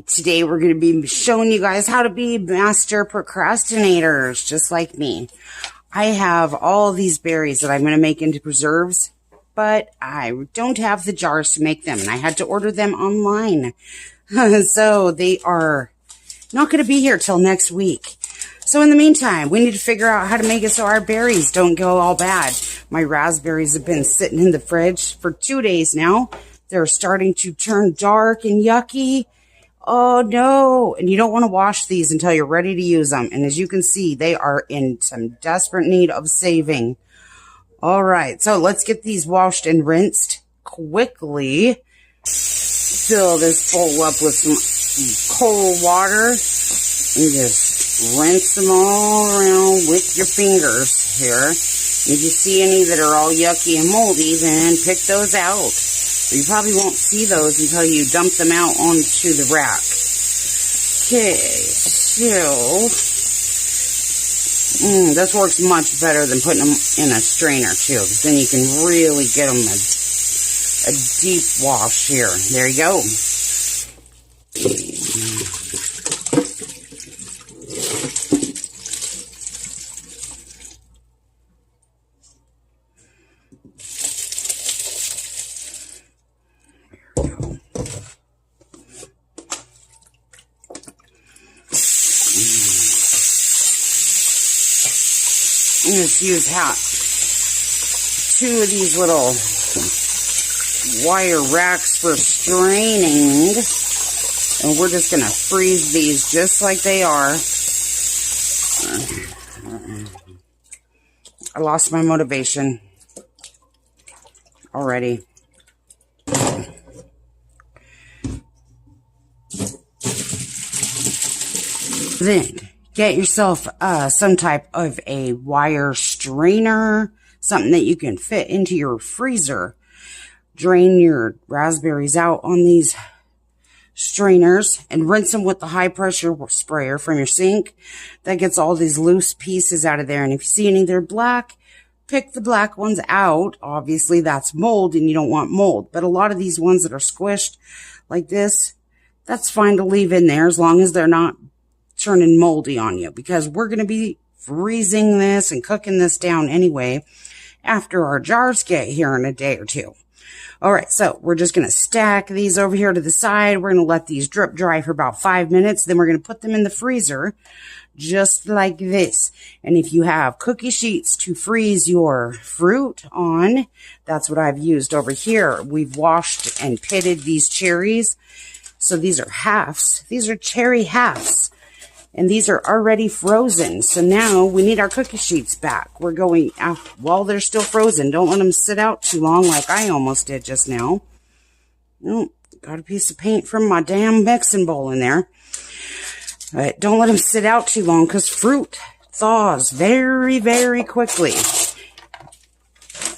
Today we're going to be showing you guys how to be master procrastinators, just like me. I have all these berries that I'm going to make into preserves, but I don't have the jars to make them, and I had to order them online. So they are not going to be here till next week. So in the meantime, we need to figure out how to make it so our berries don't go all bad. My raspberries have been sitting in the fridge for 2 days now. They're starting to turn dark and yucky. Oh no, and you don't want to wash these until you're ready to use them. And as you can see, they are in some desperate need of saving. All right, so let's get these washed and rinsed quickly. Fill this bowl up with some cold water and just rinse them all around with your fingers here. And if you see any that are all yucky and moldy, then pick those out. You probably won't see those until you dump them out onto the rack. Okay, so this works much better than putting them in a strainer too, because then you can really get them a deep wash here. There you go. I'm going to use two of these little wire racks for straining, and we're just going to freeze these just like they are. I lost my motivation already. Then get yourself some type of a wire strainer, something that you can fit into your freezer. Drain your raspberries out on these strainers and rinse them with the high pressure sprayer from your sink. That gets all these loose pieces out of there. And if you see any that are black, pick the black ones out. Obviously that's mold and you don't want mold. But a lot of these ones that are squished like this, that's fine to leave in there as long as they're not turning moldy on you, because we're going to be freezing this and cooking this down anyway after our jars get here in a day or two. All right, so we're just going to stack these over here to the side. We're going to let these drip dry for about 5 minutes. Then we're going to put them in the freezer just like this. And if you have cookie sheets to freeze your fruit on, that's what I've used over here. We've washed and pitted these cherries. So these are halves. These are cherry halves. And these are already frozen. So now we need our cookie sheets back. We're going out while they're still frozen. Don't let them sit out too long like I almost did just now. Oh, got a piece of paint from my damn mixing bowl in there. But don't let them sit out too long because fruit thaws very, very quickly.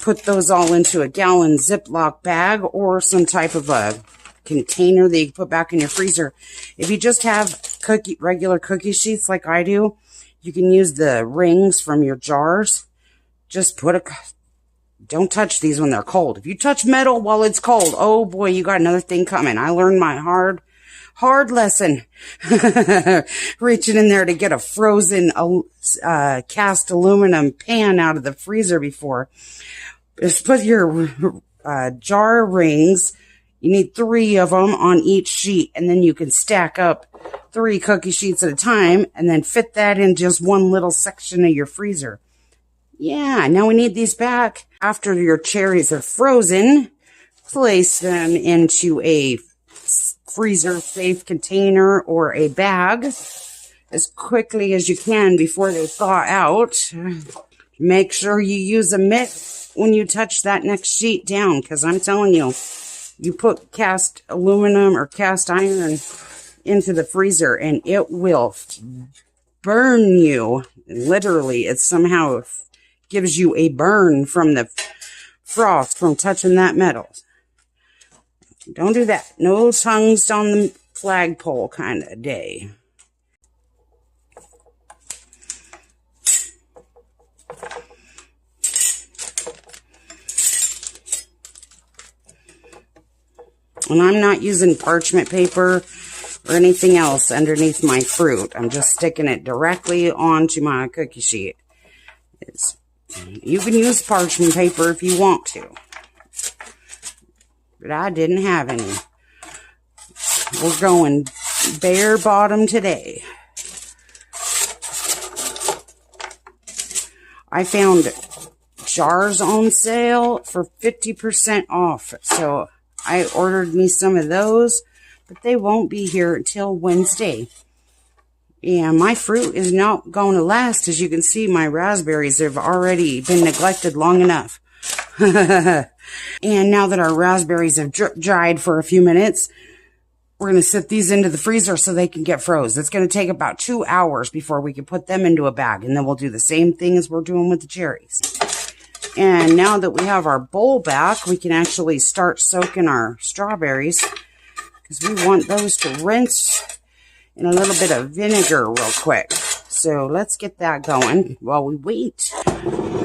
Put those all into a gallon Ziploc bag or some type of a container that you can put back in your freezer. If you just have regular cookie sheets like I do, you can use the rings from your jars. Just don't touch these when they're cold. If you touch metal while it's cold, oh boy, you got another thing coming. I learned my hard lesson reaching in there to get a frozen cast aluminum pan out of the freezer before. Just put your jar rings. You need 3 of them on each sheet, and then you can stack up 3 cookie sheets at a time and then fit that in just one little section of your freezer. Yeah, now we need these back. After your cherries are frozen, place them into a freezer safe container or a bag as quickly as you can before they thaw out. Make sure you use a mitt when you touch that next sheet down, because I'm telling you, you put cast aluminum or cast iron into the freezer and it will burn you. Literally, it somehow gives you a burn from the frost from touching that metal. Don't do that. No tongues on the flagpole kind of day. And I'm not using parchment paper or anything else underneath my fruit. I'm just sticking it directly onto my cookie sheet. You can use parchment paper if you want to. But I didn't have any. We're going bare bottom today. I found jars on sale for 50% off. So I ordered me some of those, but they won't be here until Wednesday. And my fruit is not going to last. As you can see, my raspberries have already been neglected long enough. And now that our raspberries have dried for a few minutes, we're going to sit these into the freezer so they can get froze. It's going to take about 2 hours before we can put them into a bag. And then we'll do the same thing as we're doing with the cherries. And now that we have our bowl back, we can actually start soaking our strawberries, because we want those to rinse in a little bit of vinegar real quick. So let's get that going while we wait.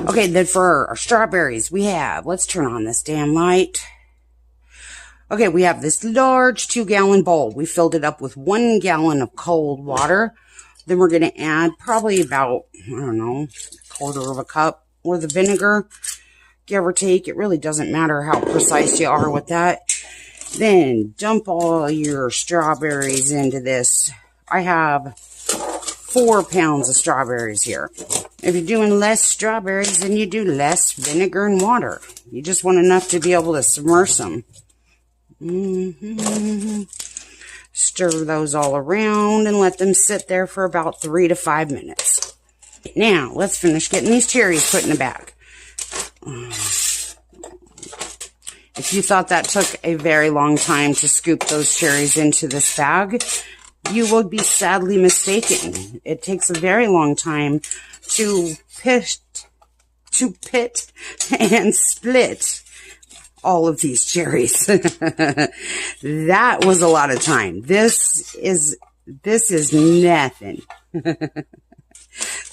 Okay, then for our strawberries, we have, let's turn on this damn light. Okay, we have this large 2-gallon bowl. We filled it up with 1 gallon of cold water. Then we're going to add probably about, I don't know, 1/4 of a cup worth of vinegar, give or take. It really doesn't matter how precise you are with that. Then dump all your strawberries into this. I have 4 pounds of strawberries here. If you're doing less strawberries, then you do less vinegar and water. You just want enough to be able to submerge them. Stir those all around and let them sit there for about 3 to 5 minutes. Now, let's finish getting these cherries put in the bag. If you thought that took a very long time to scoop those cherries into this bag, you would be sadly mistaken. It takes a very long time to pit and split all of these cherries. That was a lot of time. This is nothing.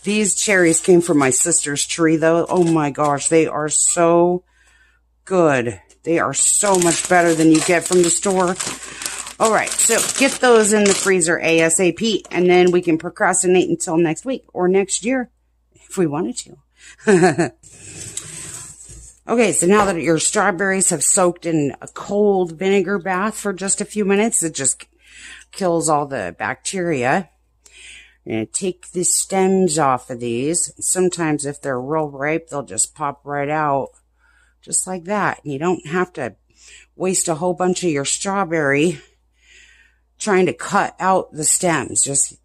These cherries came from my sister's tree, though. Oh my gosh, they are so good. They are so much better than you get from the store. All right, so get those in the freezer ASAP, and then we can procrastinate until next week or next year if we wanted to. Okay, so now that your strawberries have soaked in a cold vinegar bath for just a few minutes, it just kills all the bacteria. And take the stems off of these. Sometimes if they're real ripe, they'll just pop right out. Just like that. You don't have to waste a whole bunch of your strawberry trying to cut out the stems. Just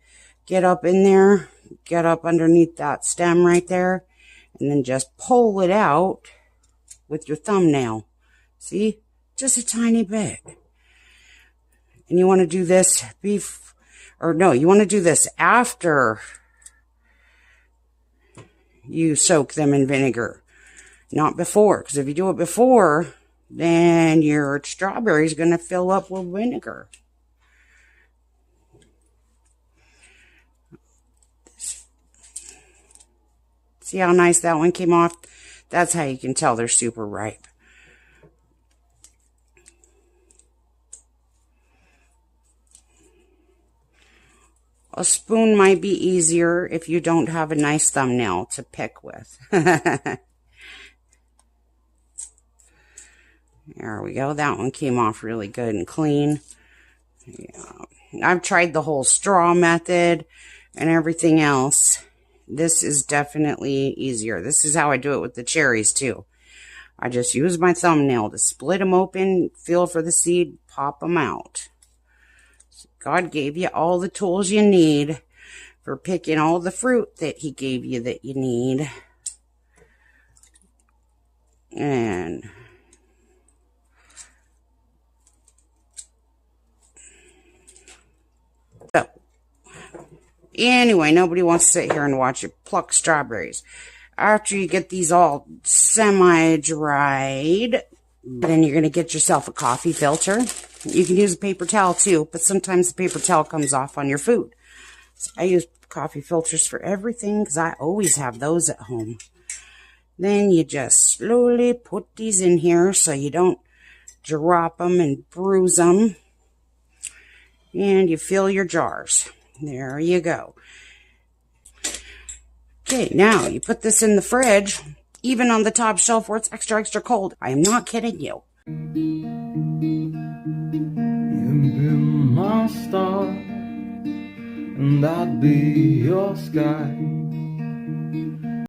get up in there, get up underneath that stem right there, and then just pull it out with your thumbnail. See? Just a tiny bit. And you want to do this you want to do this after you soak them in vinegar, not before. Because if you do it before, then your strawberry is going to fill up with vinegar. See how nice that one came off? That's how you can tell they're super ripe. A spoon might be easier if you don't have a nice thumbnail to pick with. There we go. That one came off really good and clean. Yeah. I've tried the whole straw method and everything else. This is definitely easier. This is how I do it with the cherries too. I just use my thumbnail to split them open, feel for the seed, pop them out. God gave you all the tools you need for picking all the fruit that He gave you that you need. And so, Anyway, nobody wants to sit here and watch you pluck strawberries. After you get these all semi-dried, then you're going to get yourself a coffee filter. You can use a paper towel too, but sometimes the paper towel comes off on your food. So I use coffee filters for everything because I always have those at home. Then you just slowly put these in here so you don't drop them and bruise them. And you fill your jars. There you go. Okay, now you put this in the fridge, even on the top shelf where it's extra, extra cold. I am not kidding you. You've been my star, and I'd be your sky.